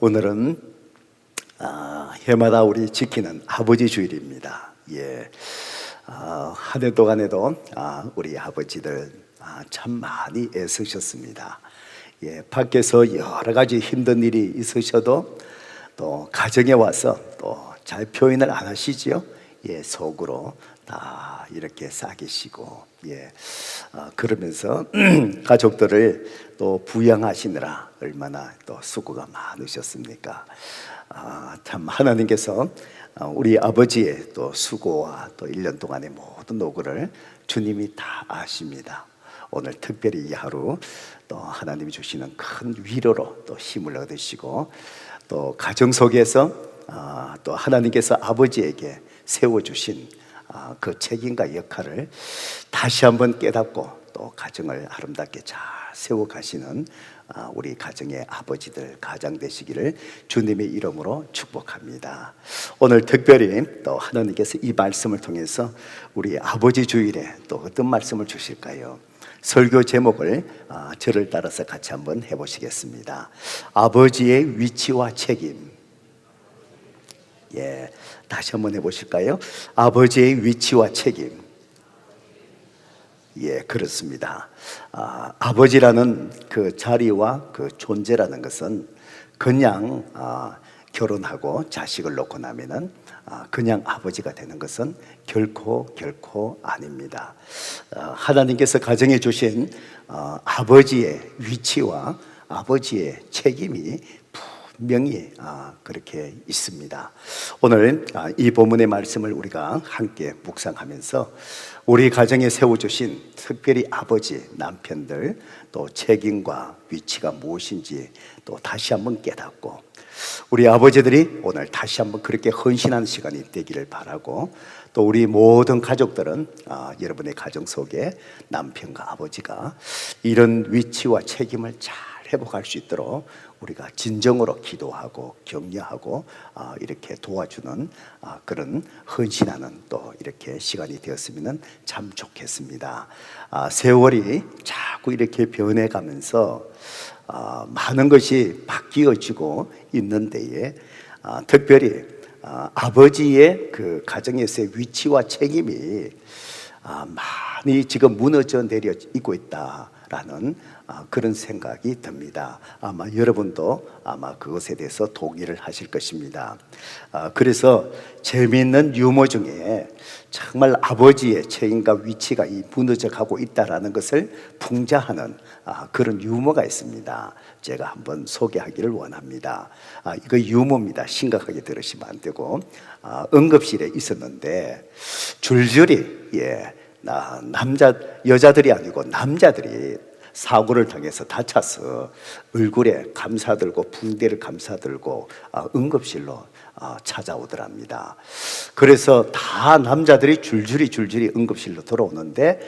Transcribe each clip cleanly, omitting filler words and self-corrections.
오늘은 해마다 우리 지키는 아버지 주일입니다. 한 해 동안에도 우리 아버지들 참 많이 애쓰셨습니다. 밖에서 여러 가지 힘든 일이 있으셔도 또 가정에 와서 또 잘 표현을 안 하시지요. 속으로 다 이렇게 싸기시고 그러면서 가족들을 또 부양하시느라 얼마나 또 수고가 많으셨습니까? 참 하나님께서 우리 아버지의 또 수고와 또 1년 동안의 모든 노고를 주님이 다 아십니다. 오늘 특별히 이 하루 또 하나님이 주시는 큰 위로로 또 힘을 얻으시고 또 가정 속에서 또 하나님께서 아버지에게 세워주신 그 책임과 역할을 다시 한번 깨닫고 또 가정을 아름답게 잘 세워가시는 우리 가정의 아버지들 가장 되시기를 주님의 이름으로 축복합니다. 오늘 특별히 또 하나님께서 이 말씀을 통해서 우리 아버지 주일에 또 어떤 말씀을 주실까요? 설교 제목을 저를 따라서 같이 한번 해보시겠습니다. 아버지의 위치와 책임. 다시 한번 해보실까요? 아버지의 위치와 책임. 그렇습니다. 아버지라는 그 자리와 그 존재라는 것은 그냥 결혼하고 자식을 놓고 나면은 그냥 아버지가 되는 것은 결코 아닙니다. 하나님께서 가정에 주신 아버지의 위치와 아버지의 책임이 분명히 그렇게 있습니다. 오늘 이 본문의 말씀을 우리가 함께 묵상하면서 우리 가정에 세워주신 특별히 아버지, 남편들 또 책임과 위치가 무엇인지 또 다시 한번 깨닫고 우리 아버지들이 오늘 다시 한번 그렇게 헌신하는 시간이 되기를 바라고 또 우리 모든 가족들은 여러분의 가정 속에 남편과 아버지가 이런 위치와 책임을 잘 회복할 수 있도록 우리가 진정으로 기도하고 격려하고 이렇게 도와주는 그런 헌신하는 또 이렇게 시간이 되었으면 참 좋겠습니다. 세월이 자꾸 이렇게 변해가면서 많은 것이 바뀌어지고 있는 데에 특별히 아버지의 그 가정에서의 위치와 책임이 많이 지금 무너져 내려 있고 있다라는 그런 생각이 듭니다. 아마 여러분도 아마 그것에 대해서 동의를 하실 것입니다. 그래서 재미있는 유머 중에 정말 아버지의 책임과 위치가 무너져 가고 있다라는 것을 풍자하는 그런 유머가 있습니다. 제가 한번 소개하기를 원합니다. 이거 유머입니다. 심각하게 들으시면 안 되고 응급실에 있었는데 줄줄이 여자들이 아니고 남자들이 사고를 당해서 다쳐서 얼굴에 감사들고 붕대를 감사들고 응급실로 찾아오더랍니다. 그래서 다 남자들이 줄줄이 응급실로 들어오는데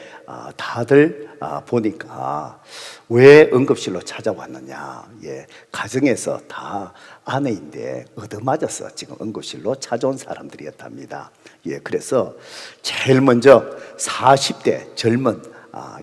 다들 보니까 왜 응급실로 찾아왔느냐, 가정에서 다 아내인데 얻어맞아서 지금 응급실로 찾아온 사람들이었답니다. 그래서 제일 먼저 40대 젊은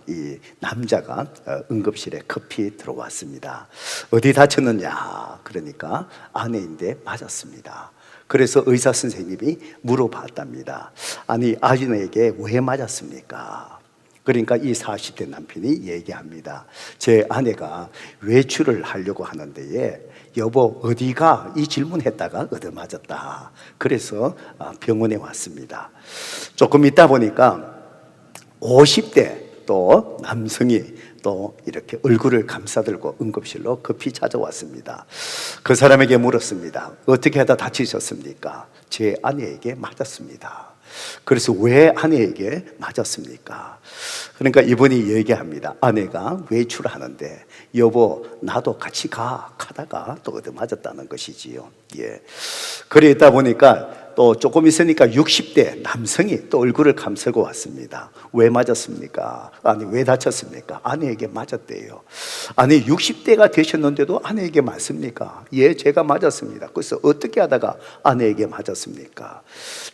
이 남자가 응급실에 급히 들어왔습니다. 어디 다쳤느냐? 그러니까 아내인데 맞았습니다. 그래서 의사 선생님이 물어봤답니다. 아니, 아내에게 왜 맞았습니까? 그러니까 이 40대 남편이 얘기합니다. 제 아내가 외출을 하려고 하는데 여보 어디가? 이 질문했다가 얻어맞았다. 그래서 병원에 왔습니다. 조금 있다 보니까 50대 또 남성이 또 이렇게 얼굴을 감싸들고 응급실로 급히 찾아왔습니다. 그 사람에게 물었습니다. 어떻게 하다 다치셨습니까? 제 아내에게 맞았습니다. 그래서 왜 아내에게 맞았습니까? 그러니까 이분이 얘기합니다. 아내가 외출하는데 여보 나도 같이 가다가 또 얻어맞았다는 것이지요. 그래 있다 보니까 또 조금 있으니까 60대 남성이 또 얼굴을 감싸고 왔습니다. 왜 맞았습니까? 아니 왜 다쳤습니까? 아내에게 맞았대요. 아니 60대가 되셨는데도 아내에게 맞습니까? 제가 맞았습니다. 그래서 어떻게 하다가 아내에게 맞았습니까?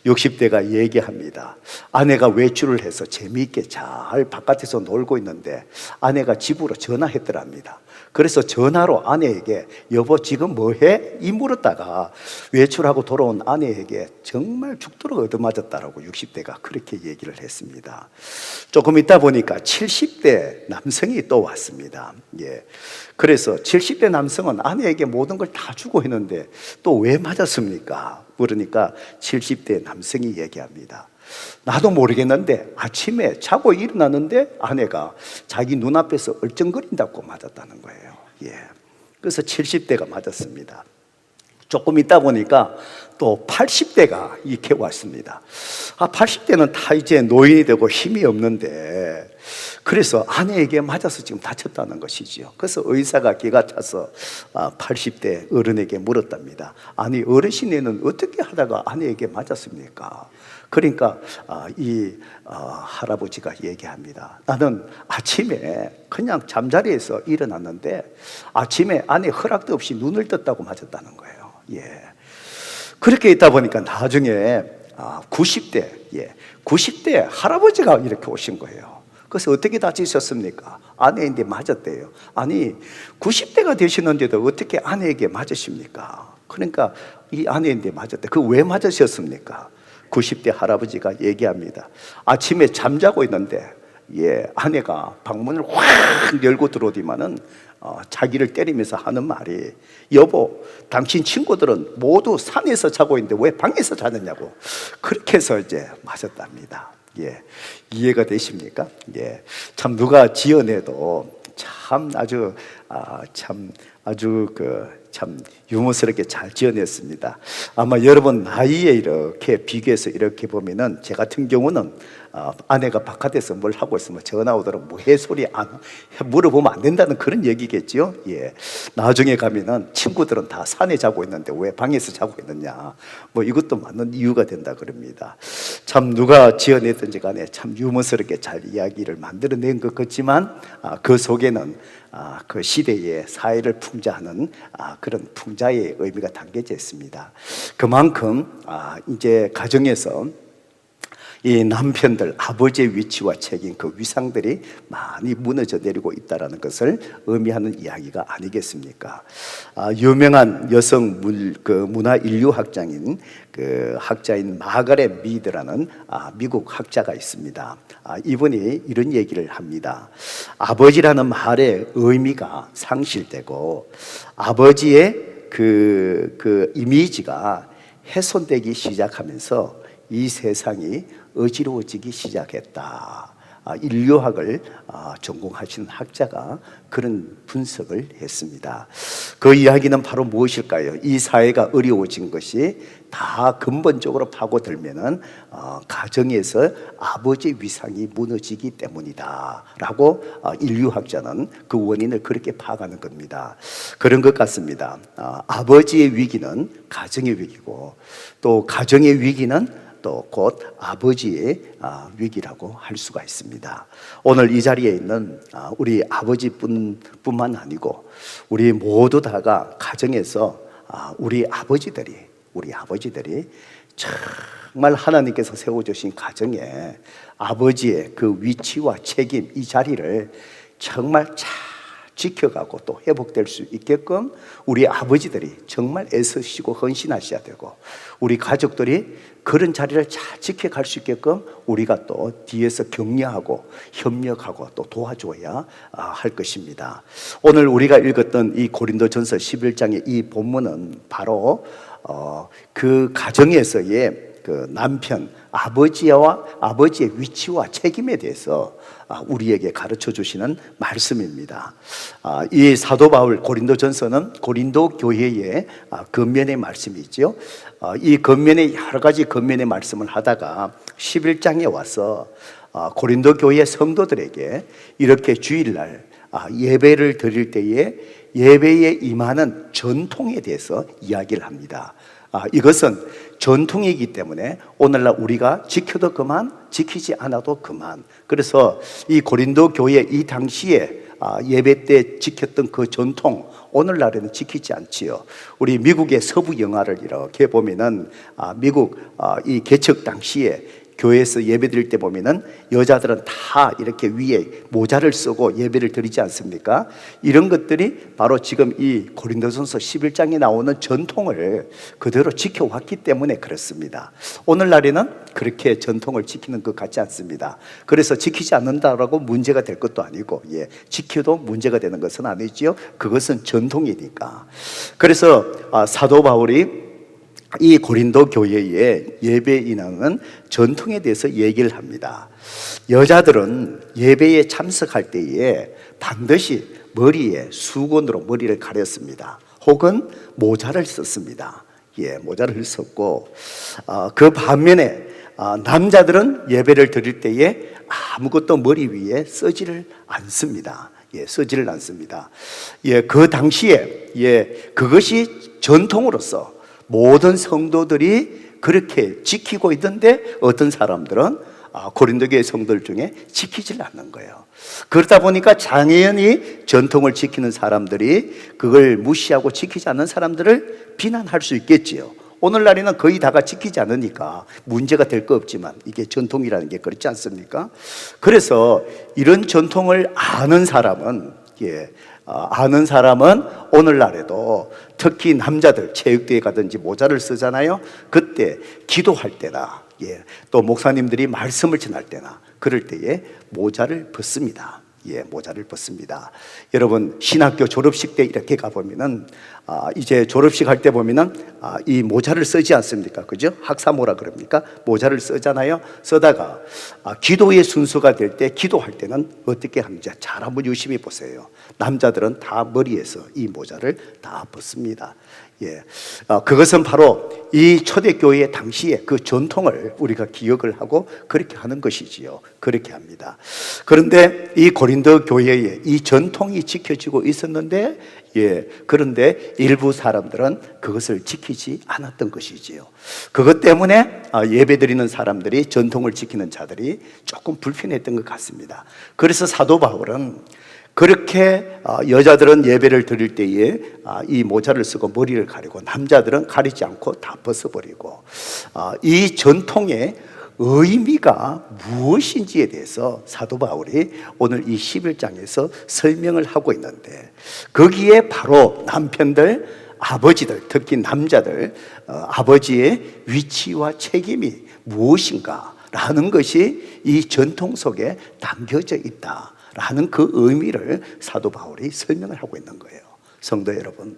60대가 얘기합니다. 아내가 외출을 해서 재미있게 잘 바깥에서 놀고 있는데 아내가 집으로 전화했더랍니다. 그래서 전화로 아내에게 여보 지금 뭐해? 이 물었다가 외출하고 돌아온 아내에게 정말 죽도록 얻어맞았다라고 60대가 그렇게 얘기를 했습니다. 조금 있다 보니까 70대 남성이 또 왔습니다. 예. 그래서 70대 남성은 아내에게 모든 걸 다 주고 했는데 또 왜 맞았습니까? 그러니까 70대 남성이 얘기합니다. 나도 모르겠는데 아침에 자고 일어났는데 아내가 자기 눈앞에서 얼쩡거린다고 맞았다는 거예요. 예. 그래서 70대가 맞았습니다. 조금 있다 보니까 또 80대가 이렇게 왔습니다. 80대는 다 이제 노인이 되고 힘이 없는데 그래서 아내에게 맞아서 지금 다쳤다는 것이지요. 그래서 의사가 기가 차서 80대 어른에게 물었답니다. 아니 어르신네는 어떻게 하다가 아내에게 맞았습니까? 그러니까 이 할아버지가 얘기합니다. 나는 아침에 그냥 잠자리에서 일어났는데 아침에 아내 허락도 없이 눈을 떴다고 맞았다는 거예요. 예. 그렇게 있다 보니까 나중에 90대 할아버지가 이렇게 오신 거예요. 그래서 어떻게 다치셨습니까? 아내인데 맞았대요. 아니 90대가 되시는데도 어떻게 아내에게 맞으십니까? 그러니까 이 아내인데 맞았대. 그 왜 맞으셨습니까? 90대 할아버지가 얘기합니다. 아침에 잠자고 있는데 아내가 방문을 확 열고 들어오더니만은 자기를 때리면서 하는 말이 여보 당신 친구들은 모두 산에서 자고 있는데 왜 방에서 자느냐고 그렇게 해서 이제 맞았답니다. 예, 이해가 되십니까? 예, 참 누가 지어내도 참 아주 참 유머스럽게 잘 지어냈습니다. 아마 여러분 나이에 이렇게 비교해서 이렇게 보면은 제 같은 경우는 아내가 바깥에서 뭘 하고 있으면 전화 오도록 뭐 해소리 안 물어보면 안 된다는 그런 얘기겠죠. 예. 나중에 가면은 친구들은 다 산에 자고 있는데 왜 방에서 자고 있느냐. 뭐 이것도 맞는 이유가 된다 그럽니다. 참 누가 지어냈든지 간에 참 유머스럽게 잘 이야기를 만들어낸 것 같지만 그 속에는 그 시대의 사회를 풍자하는 그런 풍자의 의미가 담겨져 있습니다. 그만큼 이제 가정에서 이 남편들 아버지의 위치와 책임 그 위상들이 많이 무너져 내리고 있다는 것을 의미하는 이야기가 아니겠습니까? 유명한 여성 문화 인류학자인 그 학자인 마가렛 미드라는 미국 학자가 있습니다. 이분이 이런 얘기를 합니다. 아버지라는 말의 의미가 상실되고 아버지의 그 이미지가 훼손되기 시작하면서 이 세상이 어지러워지기 시작했다. 인류학을 전공하시는 학자가 그런 분석을 했습니다. 그 이야기는 바로 무엇일까요? 이 사회가 어려워진 것이 다 근본적으로 파고들면은 가정에서 아버지 위상이 무너지기 때문이다 라고 인류학자는 그 원인을 그렇게 파악하는 겁니다. 그런 것 같습니다. 아버지의 위기는 가정의 위기고 또 가정의 위기는 또 곧 아버지의 위기라고 할 수가 있습니다. 오늘 이 자리에 있는 우리 아버지뿐만 아니고 우리 모두 다가 가정에서 우리 아버지들이 정말 하나님께서 세워주신 가정에 아버지의 그 위치와 책임 이 자리를 정말 잘 지켜가고 또 회복될 수 있게끔 우리 아버지들이 정말 애쓰시고 헌신하셔야 되고 우리 가족들이 그런 자리를 잘 지켜갈 수 있게끔 우리가 또 뒤에서 격려하고 협력하고 또 도와줘야 할 것입니다. 오늘 우리가 읽었던 이 고린도전서 11장의 이 본문은 바로 그 가정에서의 그 남편 아버지의 위치와 책임에 대해서 우리에게 가르쳐 주시는 말씀입니다. 이 사도 바울 고린도전서는 고린도 교회의 겉면의 말씀이죠. 이 겉면의 여러 가지 겉면의 말씀을 하다가 11장에 와서 고린도 교회 성도들에게 이렇게 주일날 예배를 드릴 때에 예배에 임하는 전통에 대해서 이야기를 합니다. 이것은 전통이기 때문에 오늘날 우리가 지켜도 그만, 지키지 않아도 그만. 그래서 이 고린도 교회 이 당시에 예배 때 지켰던 그 전통 오늘날에는 지키지 않지요. 우리 미국의 서부 영화를 이렇게 보면은 미국 이 개척 당시에 교회에서 예배 드릴 때 보면은 여자들은 다 이렇게 위에 모자를 쓰고 예배를 드리지 않습니까? 이런 것들이 바로 지금 이 고린도전서 11장에 나오는 전통을 그대로 지켜왔기 때문에 그렇습니다. 오늘날에는 그렇게 전통을 지키는 것 같지 않습니다. 그래서 지키지 않는다라고 문제가 될 것도 아니고, 지켜도 문제가 되는 것은 아니지요. 그것은 전통이니까. 그래서 사도 바울이 이 고린도 교회의 예배 인하는 전통에 대해서 얘기를 합니다. 여자들은 예배에 참석할 때에 반드시 머리에 수건으로 머리를 가렸습니다. 혹은 모자를 썼습니다. 모자를 썼고, 그 반면에 남자들은 예배를 드릴 때에 아무것도 머리 위에 쓰지를 않습니다. 쓰지를 않습니다. 그 당시에 그것이 전통으로서 모든 성도들이 그렇게 지키고 있던데, 어떤 사람들은 고린도 교회 성도들 중에 지키질 않는 거예요. 그러다 보니까 당연히 전통을 지키는 사람들이 그걸 무시하고 지키지 않는 사람들을 비난할 수 있겠지요. 오늘날에는 거의 다가 지키지 않으니까 문제가 될 거 없지만, 이게 전통이라는 게 그렇지 않습니까? 그래서 이런 전통을 아는 사람은 오늘날에도 특히 남자들 체육대회 가든지 모자를 쓰잖아요. 그때 기도할 때나 또 목사님들이 말씀을 전할 때나 그럴 때에 모자를 벗습니다. 모자를 벗습니다. 여러분, 신학교 졸업식 때 이렇게 가보면은 이제 졸업식 할 때 보면은 이 모자를 쓰지 않습니까? 그죠? 학사모라 그럽니까? 모자를 쓰잖아요. 쓰다가 기도의 순서가 될 때, 기도할 때는 어떻게 하는지 잘 한번 유심히 보세요. 남자들은 다 머리에서 이 모자를 다 벗습니다. 그것은 바로 이 초대교회 당시의 그 전통을 우리가 기억을 하고 그렇게 하는 것이지요. 그렇게 합니다. 그런데 이 고린도 교회에 이 전통이 지켜지고 있었는데, 그런데 일부 사람들은 그것을 지키지 않았던 것이지요. 그것 때문에 예배드리는 사람들이, 전통을 지키는 자들이 조금 불편했던 것 같습니다. 그래서 사도 바울은 그렇게 여자들은 예배를 드릴 때에 이 모자를 쓰고 머리를 가리고, 남자들은 가리지 않고 다 벗어버리고, 이 전통의 의미가 무엇인지에 대해서 사도 바울이 오늘 이 11장에서 설명을 하고 있는데, 거기에 바로 남편들, 아버지들, 특히 남자들 아버지의 위치와 책임이 무엇인가 라는 것이 이 전통 속에 담겨져 있다 라는 그 의미를 사도 바울이 설명을 하고 있는 거예요. 성도 여러분,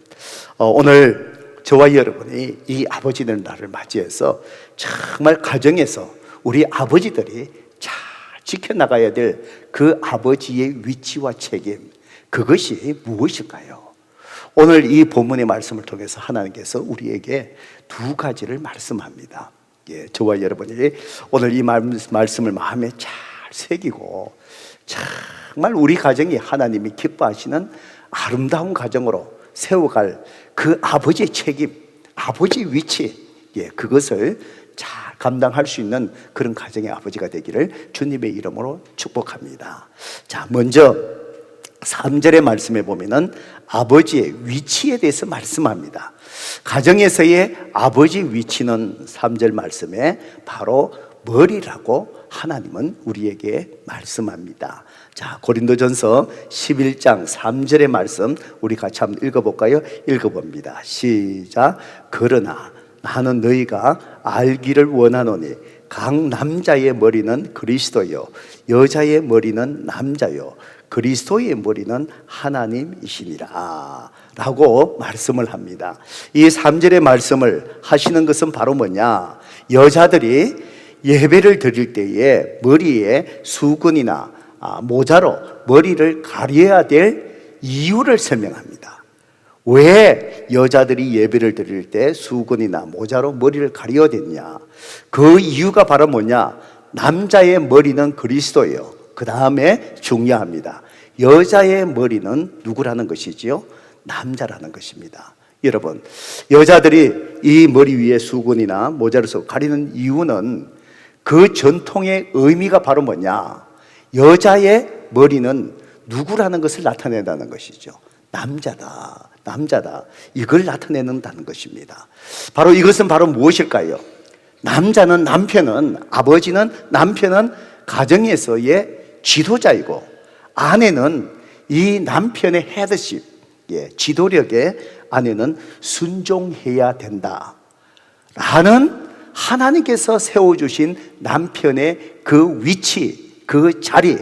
오늘 저와 여러분이 이 아버지들 날을 맞이해서 정말 가정에서 우리 아버지들이 잘 지켜나가야 될 그 아버지의 위치와 책임, 그것이 무엇일까요? 오늘 이 본문의 말씀을 통해서 하나님께서 우리에게 두 가지를 말씀합니다. 저와 여러분이 오늘 이 말씀을 마음에 잘 새기고 정말 우리 가정이 하나님이 기뻐하시는 아름다운 가정으로 세워갈 그 아버지의 책임, 아버지의 위치, 그것을 잘 감당할 수 있는 그런 가정의 아버지가 되기를 주님의 이름으로 축복합니다. 자, 먼저 3절의 말씀에 보면은 아버지의 위치에 대해서 말씀합니다. 가정에서의 아버지 위치는 3절 말씀에 바로 머리라고 하나님은 우리에게 말씀합니다. 자, 고린도전서 11장 3절의 말씀 우리 같이 한번 읽어볼까요? 읽어봅니다. 시작. 그러나 나는 너희가 알기를 원하노니 각 남자의 머리는 그리스도요 여자의 머리는 남자요 그리스도의 머리는 하나님이시니라 라고 말씀을 합니다. 이 3절의 말씀을 하시는 것은 바로 뭐냐? 여자들이 예배를 드릴 때에 머리에 수건이나 모자로 머리를 가려야 될 이유를 설명합니다. 왜 여자들이 예배를 드릴 때 수건이나 모자로 머리를 가려야 되느냐? 그 이유가 바로 뭐냐? 남자의 머리는 그리스도예요. 그 다음에 중요합니다. 여자의 머리는 누구라는 것이지요? 남자라는 것입니다. 여러분, 여자들이 이 머리 위에 수건이나 모자를 쓰고 가리는 이유는 그 전통의 의미가 바로 뭐냐? 여자의 머리는 누구라는 것을 나타낸다는 것이죠. 남자다, 남자다. 이걸 나타내는다는 것입니다. 바로 이것은 바로 무엇일까요? 남자는 남편은, 아버지는 남편은 가정에서의 지도자이고, 아내는 이 남편의 헤드십, 지도력에 아내는 순종해야 된다 라는 하나님께서 세워주신 남편의 그 위치, 그 자리,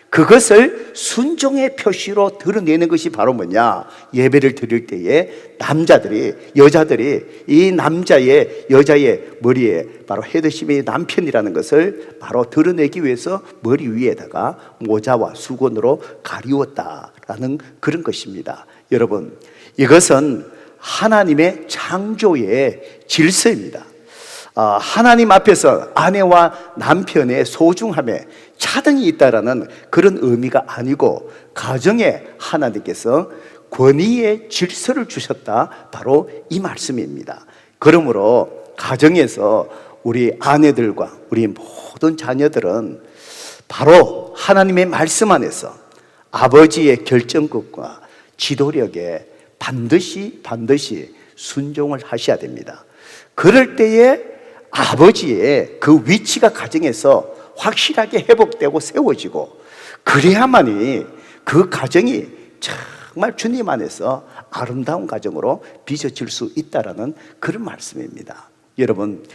그것을 순종의 표시로 드러내는 것이 바로 뭐냐? 예배를 드릴 때에 남자들이, 여자들이 이 남자의, 여자의 머리에 바로 헤드십이 남편이라는 것을 바로 드러내기 위해서 머리 위에다가 모자와 수건으로 가리웠다라는 그런 것입니다. 여러분, 이것은 하나님의 창조의 질서입니다. 하나님 앞에서 아내와 남편의 소중함에 차등이 있다라는 그런 의미가 아니고, 가정에 하나님께서 권위의 질서를 주셨다, 바로 이 말씀입니다. 그러므로 가정에서 우리 아내들과 우리 모든 자녀들은 바로 하나님의 말씀 안에서 아버지의 결정권과 지도력에 반드시 순종을 하셔야 됩니다. 그럴 때에 아버지의 그 위치가 가정에서 확실하게 회복되고 세워지고, 그래야만이 그 가정이 정말 주님 안에서 아름다운 가정으로 빚어질 수 있다라는 그런 말씀입니다. 여러분,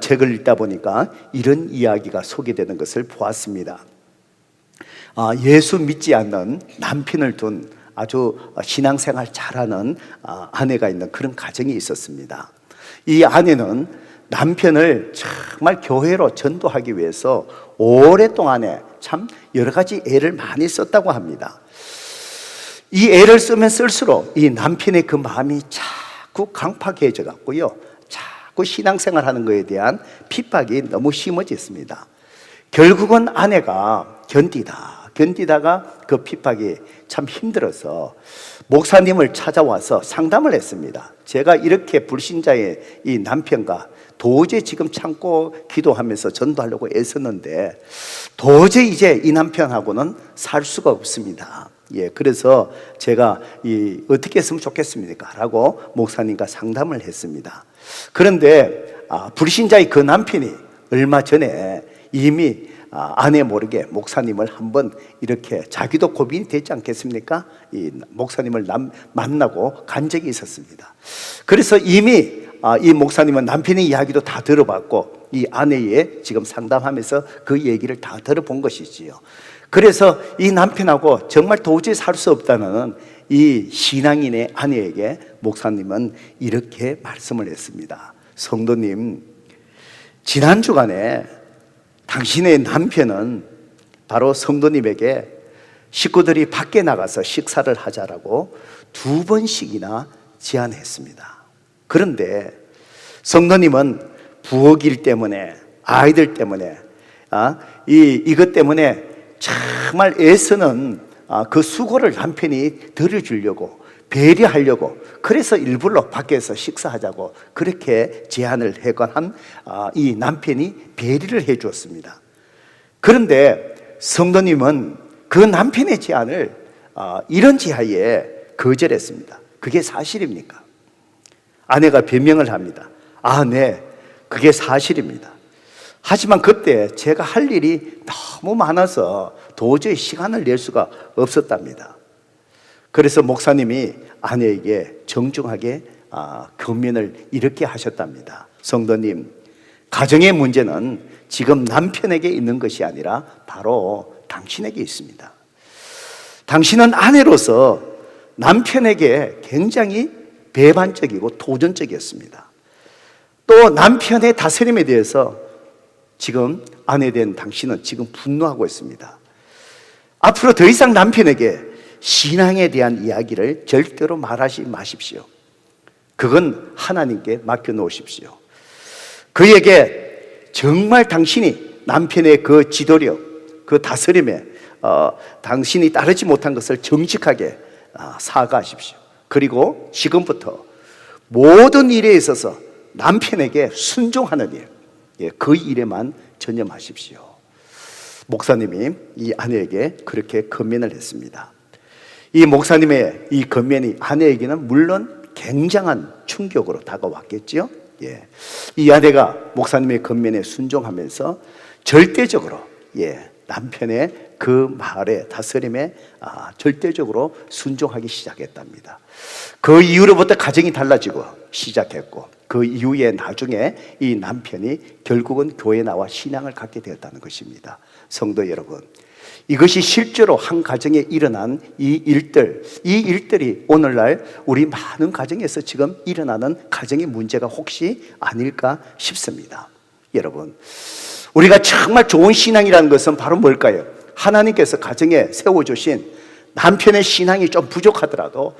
책을 읽다 보니까 이런 이야기가 소개되는 것을 보았습니다. 예수 믿지 않는 남편을 둔 아주 신앙생활 잘하는 아내가 있는 그런 가정이 있었습니다. 이 아내는 남편을 정말 교회로 전도하기 위해서 오랫동안에 참 여러 가지 애를 많이 썼다고 합니다. 이 애를 쓰면 쓸수록 이 남편의 그 마음이 자꾸 강팍해져 갔고요, 자꾸 신앙생활하는 것에 대한 핍박이 너무 심해졌습니다. 결국은 아내가 견디다가 그 핍박이 참 힘들어서 목사님을 찾아와서 상담을 했습니다. 제가 이렇게 불신자의 이 남편과 도저히 지금 참고 기도하면서 전도하려고 애썼는데 도저히 이제 이 남편하고는 살 수가 없습니다. 그래서 제가 어떻게 했으면 좋겠습니까? 라고 목사님과 상담을 했습니다. 그런데 불신자의 그 남편이 얼마 전에 이미 아내 모르게 목사님을 한번 이렇게, 자기도 고민이 되지 않겠습니까? 이 목사님을 만나고 간 적이 있었습니다. 그래서 이미 이 목사님은 남편의 이야기도 다 들어봤고, 이 아내의 지금 상담하면서 그 얘기를 다 들어본 것이지요. 그래서 이 남편하고 정말 도저히 살 수 없다는 이 신앙인의 아내에게 목사님은 이렇게 말씀을 했습니다. 성도님, 지난 주간에 당신의 남편은 바로 성도님에게 식구들이 밖에 나가서 식사를 하자라고 2번씩이나 제안했습니다. 그런데 성도님은 부엌일 때문에, 아이들 때문에, 이것 때문에 정말 애쓰는 그 수고를 남편이 덜어주려고, 배려하려고, 그래서 일부러 밖에서 식사하자고 그렇게 제안을 해관 이 남편이 배려를 해 주었습니다. 그런데 성도님은 그 남편의 제안을 이런 지하에 거절했습니다. 그게 사실입니까? 아내가 변명을 합니다. 네, 그게 사실입니다. 하지만 그때 제가 할 일이 너무 많아서 도저히 시간을 낼 수가 없었답니다. 그래서 목사님이 아내에게 정중하게 권면을 이렇게 하셨답니다. 성도님, 가정의 문제는 지금 남편에게 있는 것이 아니라 바로 당신에게 있습니다. 당신은 아내로서 남편에게 굉장히 배반적이고 도전적이었습니다. 또 남편의 다스림에 대해서 지금 아내 된 당신은 지금 분노하고 있습니다. 앞으로 더 이상 남편에게 신앙에 대한 이야기를 절대로 말하지 마십시오. 그건 하나님께 맡겨놓으십시오. 그에게 정말 당신이 남편의 그 지도력, 그 다스림에 당신이 따르지 못한 것을 정직하게 사과하십시오. 그리고 지금부터 모든 일에 있어서 남편에게 순종하는 일, 그 일에만 전념하십시오. 목사님이 이 아내에게 그렇게 권면을 했습니다. 이 목사님의 이 권면이 아내에게는 물론 굉장한 충격으로 다가왔겠죠. 예, 이 아내가 목사님의 권면에 순종하면서 절대적으로 남편의 그 말에 다스림에 절대적으로 순종하기 시작했답니다. 그 이후로부터 가정이 달라지고 시작했고, 그 이후에 나중에 이 남편이 결국은 교회에 나와 신앙을 갖게 되었다는 것입니다. 성도 여러분, 이것이 실제로 한 가정에 일어난 이 일들이 오늘날 우리 많은 가정에서 지금 일어나는 가정의 문제가 혹시 아닐까 싶습니다. 여러분, 우리가 정말 좋은 신앙이라는 것은 바로 뭘까요? 하나님께서 가정에 세워주신 남편의 신앙이 좀 부족하더라도,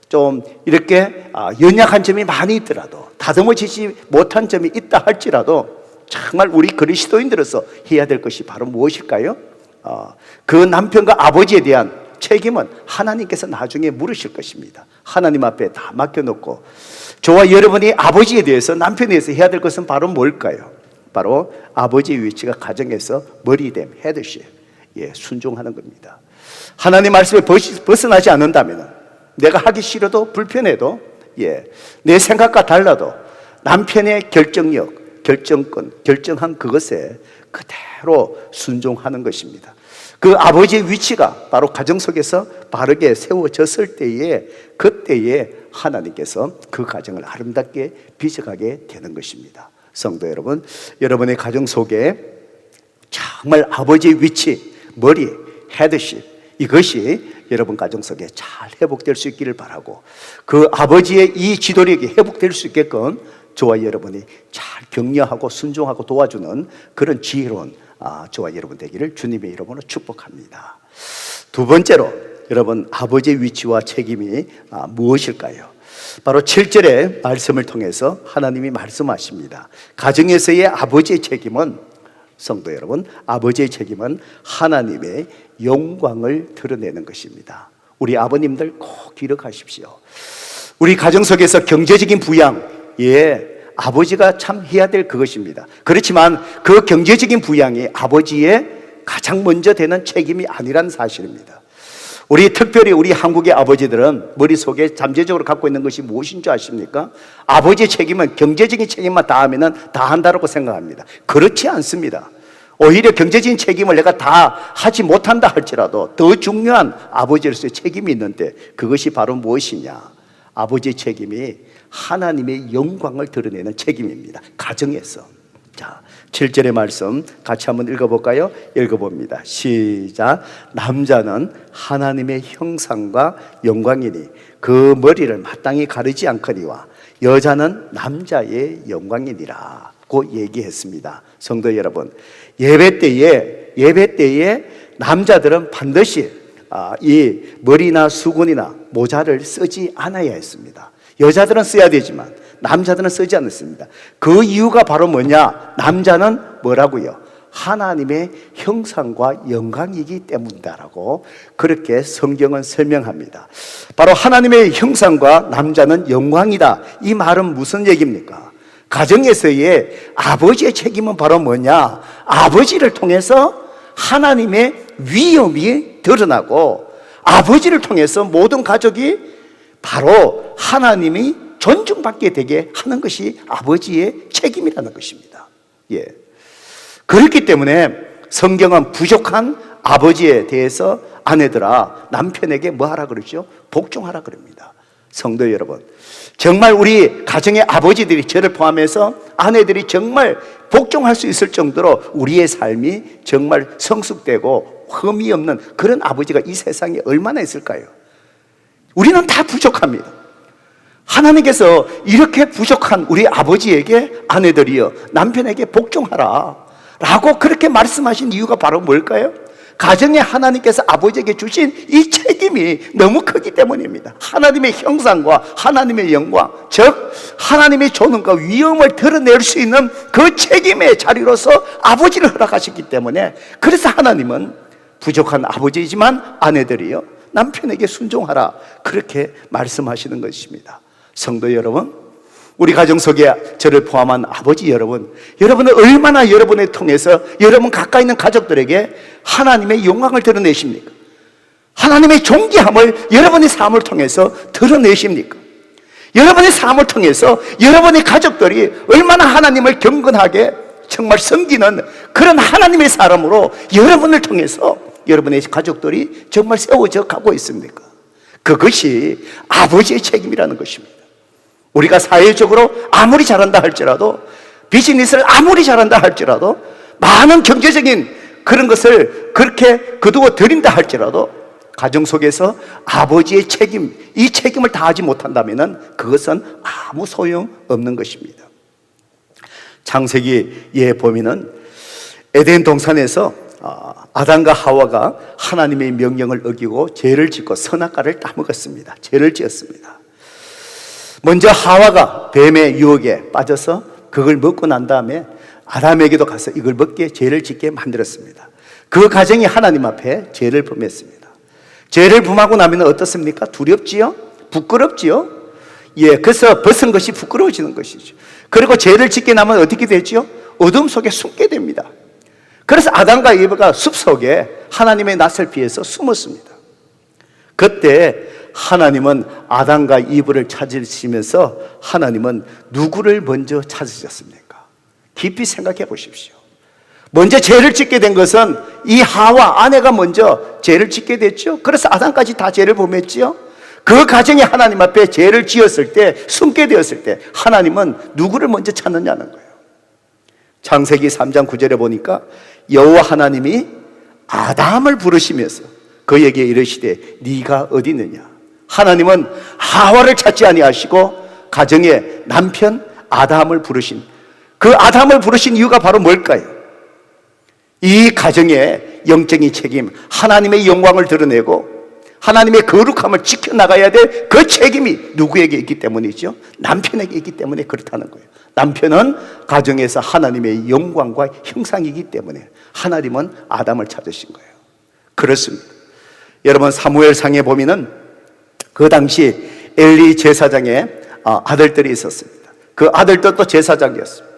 좀 이렇게 연약한 점이 많이 있더라도, 다듬어지지 못한 점이 있다 할지라도 정말 우리 그리스도인들로서 해야 될 것이 바로 무엇일까요? 그 남편과 아버지에 대한 책임은 하나님께서 나중에 물으실 것입니다. 하나님 앞에 다 맡겨놓고, 저와 여러분이 아버지에 대해서, 남편에 대해서 해야 될 것은 바로 뭘까요? 바로 아버지의 위치가 가정에서 머리됨, 헤드십, 순종하는 겁니다. 하나님 말씀에 벗어나지 않는다면, 내가 하기 싫어도 불편해도, 내 생각과 달라도 남편의 결정력, 결정권, 결정한 그것에 그대로 순종하는 것입니다. 그 아버지의 위치가 바로 가정 속에서 바르게 세워졌을 때에, 그때에 하나님께서 그 가정을 아름답게 빚어가게 되는 것입니다. 성도 여러분, 여러분의 가정 속에 정말 아버지의 위치, 머리, 헤드십, 이것이 여러분 가정 속에 잘 회복될 수 있기를 바라고, 그 아버지의 이 지도력이 회복될 수 있게끔 저와 여러분이 잘 격려하고 순종하고 도와주는 그런 지혜로운 저와 여러분 되기를 주님의 이름으로 축복합니다. 두 번째로, 여러분 아버지의 위치와 책임이 무엇일까요? 바로 7절의 말씀을 통해서 하나님이 말씀하십니다. 가정에서의 아버지의 책임은, 성도 여러분, 아버지의 책임은 하나님의 영광을 드러내는 것입니다. 우리 아버님들 꼭 기억하십시오. 우리 가정 속에서 경제적인 부양, 아버지가 참 해야 될 그것입니다. 그렇지만 그 경제적인 부양이 아버지의 가장 먼저 되는 책임이 아니라는 사실입니다. 특별히 우리 한국의 아버지들은 머릿속에 잠재적으로 갖고 있는 것이 무엇인 줄 아십니까? 아버지의 책임은 경제적인 책임만 다 하면은 다 한다고 생각합니다. 그렇지 않습니다. 오히려 경제적인 책임을 내가 다 하지 못한다 할지라도 더 중요한 아버지로서의 책임이 있는데, 그것이 바로 무엇이냐? 아버지의 책임이 하나님의 영광을 드러내는 책임입니다. 가정에서. 자, 7절의 말씀 같이 한번 읽어볼까요? 읽어봅니다. 시작. 남자는 하나님의 형상과 영광이니 그 머리를 마땅히 가르지 않거니와 여자는 남자의 영광이니라 고 얘기했습니다. 성도 여러분, 예배 때에 남자들은 반드시 이 머리나 수건이나 모자를 쓰지 않아야 했습니다. 여자들은 써야 되지만 남자들은 쓰지 않았습니다. 그 이유가 바로 뭐냐? 남자는 뭐라고요? 하나님의 형상과 영광이기 때문이다라고 그렇게 성경은 설명합니다. 바로 하나님의 형상과 남자는 영광이다. 이 말은 무슨 얘기입니까? 가정에서의 아버지의 책임은 바로 뭐냐? 아버지를 통해서 하나님의 위엄이 드러나고, 아버지를 통해서 모든 가족이 바로 하나님이 존중받게 되게 하는 것이 아버지의 책임이라는 것입니다. 그렇기 때문에 성경은 부족한 아버지에 대해서 아내들아 남편에게 뭐 하라 그러죠? 복종하라 그럽니다. 성도 여러분, 정말 우리 가정의 아버지들이, 저를 포함해서 아내들이 정말 복종할 수 있을 정도로 우리의 삶이 정말 성숙되고 흠이 없는 그런 아버지가 이 세상에 얼마나 있을까요? 우리는 다 부족합니다. 하나님께서 이렇게 부족한 우리 아버지에게 아내들이여 남편에게 복종하라 라고 그렇게 말씀하신 이유가 바로 뭘까요? 가정에 하나님께서 아버지에게 주신 이 책임이 너무 크기 때문입니다. 하나님의 형상과 하나님의 영광, 즉 하나님의 존엄과 위엄을 드러낼 수 있는 그 책임의 자리로서 아버지를 허락하셨기 때문에, 그래서 하나님은 부족한 아버지이지만 아내들이요 남편에게 순종하라 그렇게 말씀하시는 것입니다. 성도 여러분, 우리 가정 속에 저를 포함한 아버지 여러분, 여러분은 얼마나 여러분을 통해서 여러분 가까이 있는 가족들에게 하나님의 영광을 드러내십니까? 하나님의 존귀함을 여러분의 삶을 통해서 드러내십니까? 여러분의 삶을 통해서 여러분의 가족들이 얼마나 하나님을 경건하게 정말 섬기는 그런 하나님의 사람으로 여러분을 통해서 여러분의 가족들이 정말 세워져 가고 있습니까? 그것이 아버지의 책임이라는 것입니다. 우리가 사회적으로 아무리 잘한다 할지라도, 비즈니스를 아무리 잘한다 할지라도, 많은 경제적인 그런 것을 그렇게 거두어 드린다 할지라도 가정 속에서 아버지의 책임, 이 책임을 다하지 못한다면 그것은 아무 소용없는 것입니다. 창세기에 보면은 에덴 동산에서 아담과 하와가 하나님의 명령을 어기고 죄를 짓고 선악과를 따먹었습니다. 죄를 지었습니다. 먼저 하와가 뱀의 유혹에 빠져서 그걸 먹고 난 다음에 아담에게도 가서 이걸 먹게 죄를 짓게 만들었습니다. 그 가정이 하나님 앞에 죄를 범했습니다. 죄를 범하고 나면 어떻습니까? 두렵지요? 부끄럽지요? 그래서 벗은 것이 부끄러워지는 것이죠. 그리고 죄를 짓게 나면 어떻게 되죠? 어둠 속에 숨게 됩니다. 그래서 아담과 이브가 숲속에 하나님의 낯을 피해서 숨었습니다. 그때 하나님은 아담과 이브를 찾으시면서 하나님은 누구를 먼저 찾으셨습니까? 깊이 생각해 보십시오. 먼저 죄를 짓게 된 것은 이 하와 아내가 먼저 죄를 짓게 됐죠. 그래서 아담까지 다 죄를 범했지요. 그 가정이 하나님 앞에 죄를 지었을 때, 숨게 되었을 때 하나님은 누구를 먼저 찾느냐는 거예요. 창세기 3장 9절에 보니까 여호와 하나님이 아담을 부르시면서 그에게 이르시되 네가 어디 있느냐. 하나님은 하와를 찾지 아니하시고 가정의 남편 아담을 부르신, 그 아담을 부르신 이유가 바로 뭘까요? 이 가정의 영적인 책임, 하나님의 영광을 드러내고 하나님의 거룩함을 지켜나가야 될 그 책임이 누구에게 있기 때문이죠? 남편에게 있기 때문에 그렇다는 거예요. 남편은 가정에서 하나님의 영광과 형상이기 때문에 하나님은 아담을 찾으신 거예요. 그렇습니다. 여러분, 사무엘상에 보면은 그 당시 엘리 제사장의 아들들이 있었습니다. 그 아들들도 제사장이었습니다.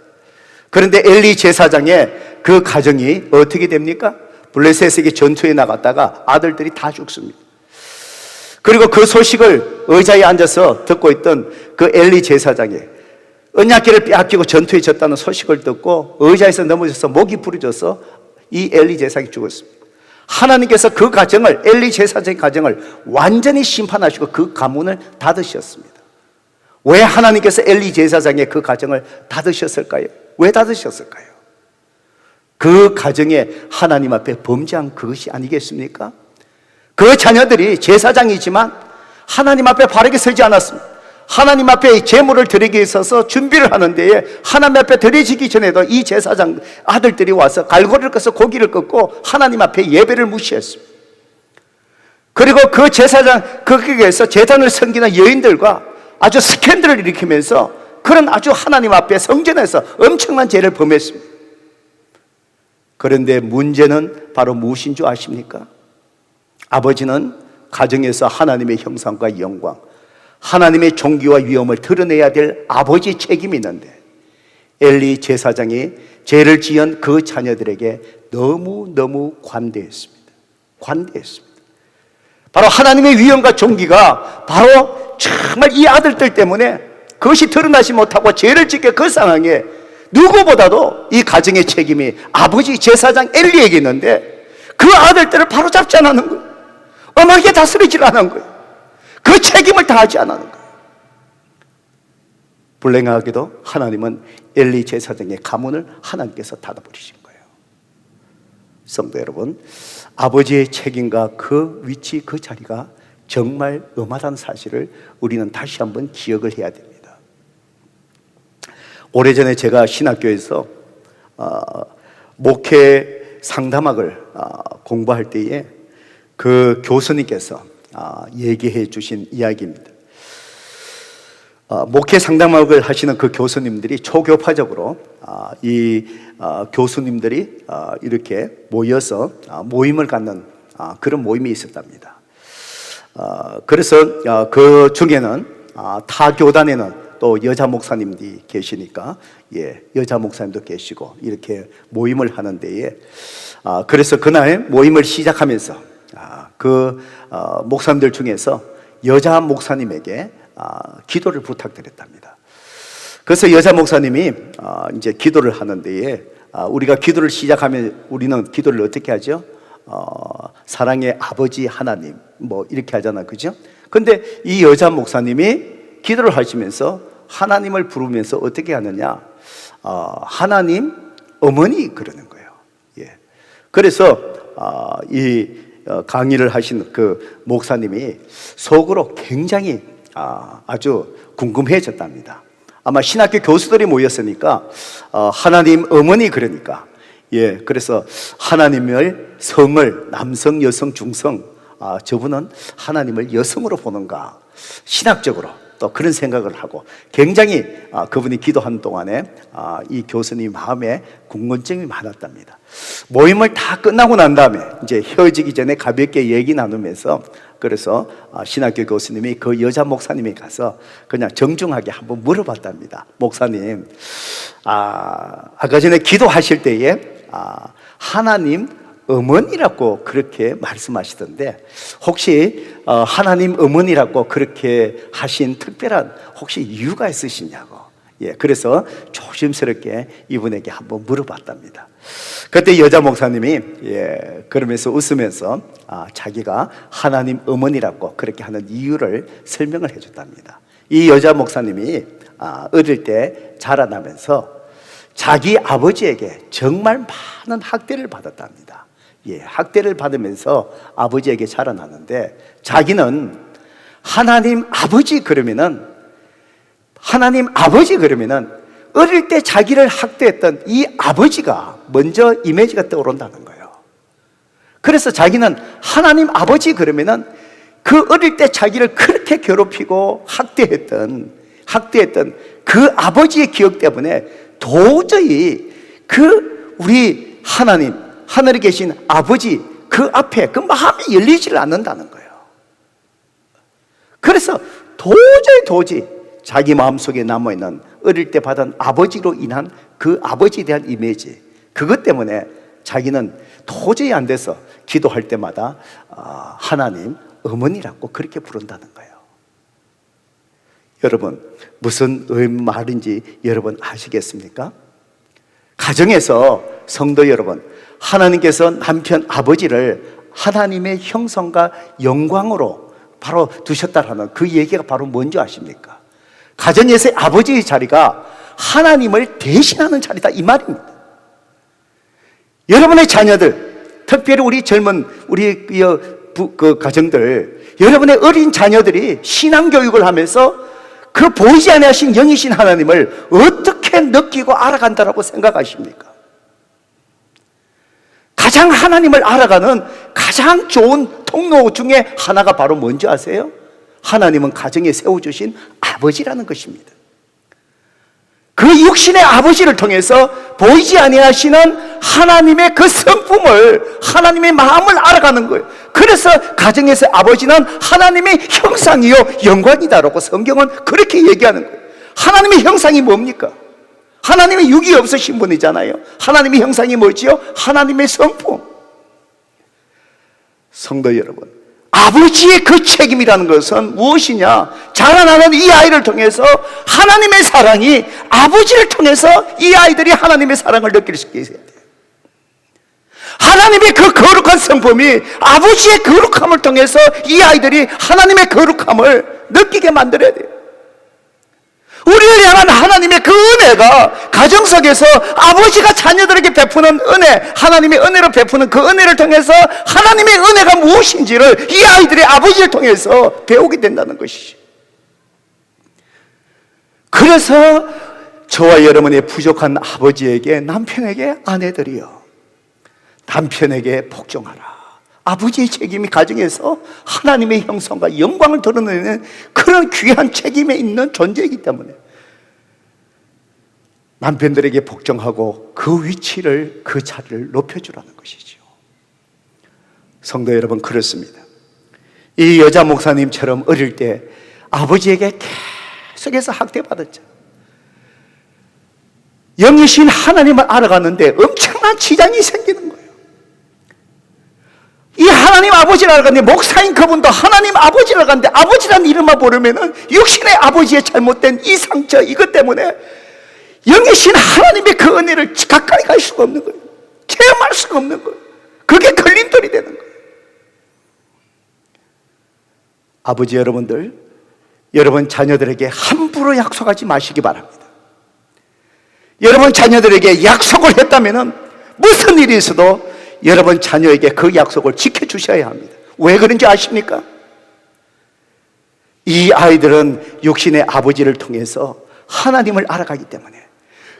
그런데 엘리 제사장의 그 가정이 어떻게 됩니까? 블레셋에게 전투에 나갔다가 아들들이 다 죽습니다. 그리고 그 소식을 의자에 앉아서 듣고 있던 그 엘리 제사장이 언약궤를 빼앗기고 전투에 졌다는 소식을 듣고 의자에서 넘어져서 목이 부러져서 이 엘리 제사장이 죽었습니다. 하나님께서 그 가정을, 엘리 제사장의 가정을 완전히 심판하시고 그 가문을 닫으셨습니다. 왜 하나님께서 엘리 제사장의 그 가정을 닫으셨을까요? 왜 닫으셨을까요? 그 가정에 하나님 앞에 범죄한 그것이 아니겠습니까? 그 자녀들이 제사장이지만 하나님 앞에 바르게 서지 않았습니다. 하나님 앞에 제물을 드리기 있어서 준비를 하는 데에 하나님 앞에 드려지기 전에도 이 제사장 아들들이 와서 갈고리를 꺼서 고기를 꺾고 하나님 앞에 예배를 무시했습니다. 그리고 그 제사장 거기에서 제단을 섬기는 여인들과 아주 스캔들을 일으키면서 그런 아주 하나님 앞에 성전에서 엄청난 죄를 범했습니다. 그런데 문제는 바로 무엇인 줄 아십니까? 아버지는 가정에서 하나님의 형상과 영광, 하나님의 존귀와 위엄을 드러내야 될 아버지의 책임이 있는데 엘리 제사장이 죄를 지은 그 자녀들에게 너무너무 관대했습니다. 관대했습니다. 바로 하나님의 위엄과 존귀가 바로 정말 이 아들들 때문에 그것이 드러나지 못하고 죄를 짓게 그 상황에 누구보다도 이 가정의 책임이 아버지 제사장 엘리에게 있는데 그 아들들을 바로잡지 않는 거예요. 엄하게 다스리질 않은 거예요. 그 책임을 다하지 않는 거예요. 불행하게도 하나님은 엘리 제사장의 가문을 하나님께서 닫아버리신 거예요. 성도 여러분, 아버지의 책임과 그 위치, 그 자리가 정말 엄하다는 사실을 우리는 다시 한번 기억을 해야 됩니다. 오래전에 제가 신학교에서 목회 상담학을 공부할 때에 그 교수님께서 얘기해 주신 이야기입니다. 목회 상담학을 하시는 그 교수님들이 초교파적으로 이 교수님들이 이렇게 모여서 모임을 갖는 그런 모임이 있었답니다. 그래서 그 중에는 타 교단에는 또 여자 목사님들이 계시니까 여자 목사님도 계시고 이렇게 모임을 하는 데에 그래서 그날 모임을 시작하면서 그 목사님들 중에서 여자 목사님에게 기도를 부탁드렸답니다. 그래서 여자 목사님이 이제 기도를 하는 데에 우리가 기도를 시작하면 우리는 기도를 어떻게 하죠? 사랑의 아버지 하나님 뭐 이렇게 하잖아, 그죠? 근데 이 여자 목사님이 기도를 하시면서 하나님을 부르면서 어떻게 하느냐? 하나님 어머니 그러는 거예요. 예. 그래서 이 강의를 하신 그 목사님이 속으로 굉장히 아주 궁금해졌답니다. 아마 신학교 교수들이 모였으니까 하나님 어머니 그러니까 그래서 하나님을 성을 남성, 여성, 중성 저분은 하나님을 여성으로 보는가 신학적으로 또 그런 생각을 하고 굉장히 그분이 기도하는 동안에 이 교수님 마음에 궁금증이 많았답니다. 모임을 다 끝나고 난 다음에 이제 헤어지기 전에 가볍게 얘기 나누면서 그래서 신학교 교수님이 그 여자 목사님이 가서 그냥 정중하게 한번 물어봤답니다. 목사님, 아까 전에 기도하실 때에 하나님 어머니라고 그렇게 말씀하시던데 혹시 하나님 어머니라고 그렇게 하신 특별한 혹시 이유가 있으시냐고. 그래서 조심스럽게 이분에게 한번 물어봤답니다. 그때 여자 목사님이 그러면서 웃으면서 자기가 하나님 어머니라고 그렇게 하는 이유를 설명을 해줬답니다. 이 여자 목사님이 어릴 때 자라나면서 자기 아버지에게 정말 많은 학대를 받았답니다. 학대를 받으면서 아버지에게 자라나는데 자기는 하나님 아버지 그러면은 어릴 때 자기를 학대했던 이 아버지가 먼저 이미지가 떠오른다는 거예요. 그래서 자기는 하나님 아버지 그러면은 그 어릴 때 자기를 그렇게 괴롭히고 학대했던 그 아버지의 기억 때문에 도저히 그 우리 하나님 하늘에 계신 아버지 그 앞에 그 마음이 열리지를 않는다는 거예요. 그래서 도저히 자기 마음속에 남아있는 어릴 때 받은 아버지로 인한 그 아버지에 대한 이미지 그것 때문에 자기는 도저히 안 돼서 기도할 때마다 하나님 어머니라고 그렇게 부른다는 거예요. 여러분 무슨 말인지 여러분 아시겠습니까? 가정에서 성도 여러분 하나님께서 남편 아버지를 하나님의 형상과 영광으로 바로 두셨다라는 그 얘기가 바로 뭔지 아십니까? 가정에서의 아버지의 자리가 하나님을 대신하는 자리다 이 말입니다. 여러분의 자녀들 특별히 우리 젊은 우리 그 가정들 여러분의 어린 자녀들이 신앙교육을 하면서 그 보이지 아니하신 영이신 하나님을 어떻게 느끼고 알아간다라고 생각하십니까? 가장 하나님을 알아가는 가장 좋은 통로 중에 하나가 바로 뭔지 아세요? 하나님은 가정에 세워주신 아버지라는 것입니다. 그 육신의 아버지를 통해서 보이지 아니하시는 하나님의 그 성품을 하나님의 마음을 알아가는 거예요. 그래서 가정에서 아버지는 하나님의 형상이요 영광이다라고 성경은 그렇게 얘기하는 거예요. 하나님의 형상이 뭡니까? 하나님의 육이 없으신 분이잖아요. 하나님의 형상이 뭐지요? 하나님의 성품. 성도 여러분, 아버지의 그 책임이라는 것은 무엇이냐? 자라나는 이 아이를 통해서 하나님의 사랑이 아버지를 통해서 이 아이들이 하나님의 사랑을 느낄 수 있게 해야 돼요. 하나님의 그 거룩한 성품이 아버지의 거룩함을 통해서 이 아이들이 하나님의 거룩함을 느끼게 만들어야 돼요. 우리를 향한 하나님의 그 은혜가 가정 속에서 아버지가 자녀들에게 베푸는 은혜, 하나님의 은혜로 베푸는 그 은혜를 통해서 하나님의 은혜가 무엇인지를 이 아이들의 아버지를 통해서 배우게 된다는 것이죠. 그래서 저와 여러분의 부족한 아버지에게 남편에게 아내들이요 남편에게 복종하라. 아버지의 책임이 가정에서 하나님의 형상과 영광을 드러내는 그런 귀한 책임에 있는 존재이기 때문에 남편들에게 복종하고 그 위치를 그 자리를 높여주라는 것이죠. 성도 여러분 그렇습니다. 이 여자 목사님처럼 어릴 때 아버지에게 계속해서 학대받았죠. 영이신 하나님을 알아가는데 엄청난 지장이 생기는 거예요. 이 하나님 하나님 아버지라고 하는데 목사인 그분도 하나님 아버지라고 하는데 아버지라는 이름만 부르면은 육신의 아버지의 잘못된 이 상처, 이것 때문에 영이신 하나님의 그 은혜를 가까이 갈 수가 없는 거예요. 체험할 수가 없는 거예요. 그게 걸림돌이 되는 거예요. 아버지 여러분들, 여러분 자녀들에게 함부로 약속하지 마시기 바랍니다. 여러분 자녀들에게 약속을 했다면 무슨 일이 있어도 여러분 자녀에게 그 약속을 지켜주셔야 합니다. 왜 그런지 아십니까? 이 아이들은 육신의 아버지를 통해서 하나님을 알아가기 때문에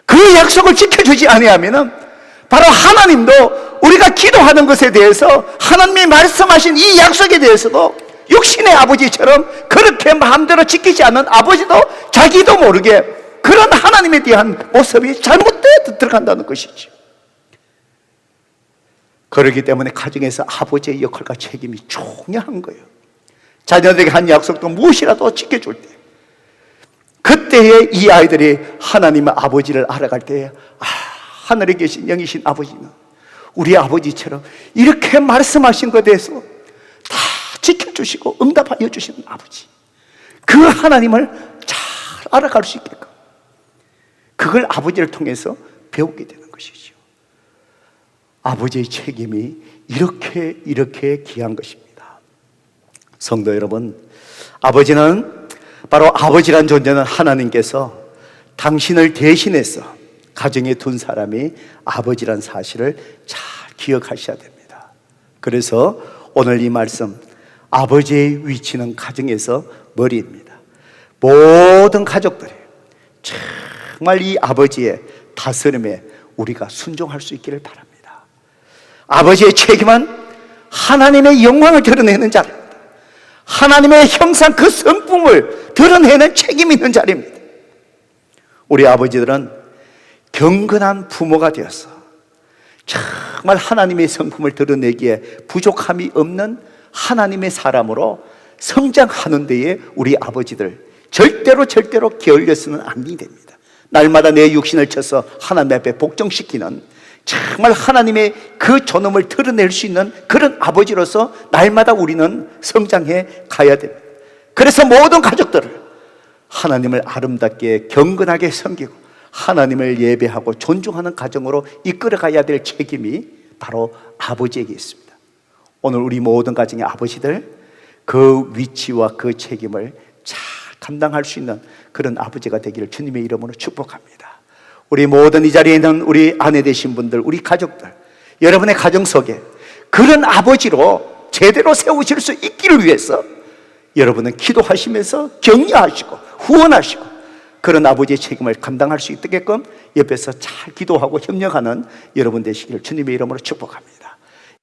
그 약속을 지켜주지 아니하면 바로 하나님도 우리가 기도하는 것에 대해서 하나님이 말씀하신 이 약속에 대해서도 육신의 아버지처럼 그렇게 마음대로 지키지 않는 아버지도 자기도 모르게 그런 하나님에 대한 모습이 잘못되어 들어간다는 것이죠. 그렇기 때문에 가정에서 아버지의 역할과 책임이 중요한 거예요. 자녀들에게 한 약속도 무엇이라도 지켜줄 때, 그때에 이 아이들이 하나님의 아버지를 알아갈 때에 하늘에 계신 영이신 아버지는 우리 아버지처럼 이렇게 말씀하신 것에 대해서 다 지켜주시고 응답하여 주시는 아버지, 그 하나님을 잘 알아갈 수 있게끔 그걸 아버지를 통해서 배우게 되는 것이죠. 아버지의 책임이 이렇게 귀한 것입니다. 성도 여러분, 아버지는 바로 아버지란 존재는 하나님께서 당신을 대신해서 가정에 둔 사람이 아버지란 사실을 잘 기억하셔야 됩니다. 그래서 오늘 이 말씀, 아버지의 위치는 가정에서 머리입니다. 모든 가족들이 정말 이 아버지의 다스림에 우리가 순종할 수 있기를 바랍니다. 아버지의 책임은 하나님의 영광을 드러내는 자리입니다. 하나님의 형상 그 성품을 드러내는 책임이 있는 자리입니다. 우리 아버지들은 경건한 부모가 되어서 정말 하나님의 성품을 드러내기에 부족함이 없는 하나님의 사람으로 성장하는 데에 우리 아버지들 절대로 게을려서는 안 됩니다. 날마다 내 육신을 쳐서 하나님 앞에 복종시키는 정말 하나님의 그 존엄을 드러낼 수 있는 그런 아버지로서 날마다 우리는 성장해 가야 됩니다. 그래서 모든 가족들을 하나님을 아름답게 경건하게 섬기고 하나님을 예배하고 존중하는 가정으로 이끌어 가야 될 책임이 바로 아버지에게 있습니다. 오늘 우리 모든 가정의 아버지들 그 위치와 그 책임을 잘 감당할 수 있는 그런 아버지가 되기를 주님의 이름으로 축복합니다. 우리 모든 이 자리에 있는 우리 아내 되신 분들, 우리 가족들, 여러분의 가정 속에 그런 아버지로 제대로 세우실 수 있기를 위해서 여러분은 기도하시면서 격려하시고 후원하시고 그런 아버지의 책임을 감당할 수 있게끔 옆에서 잘 기도하고 협력하는 여러분 되시기를 주님의 이름으로 축복합니다.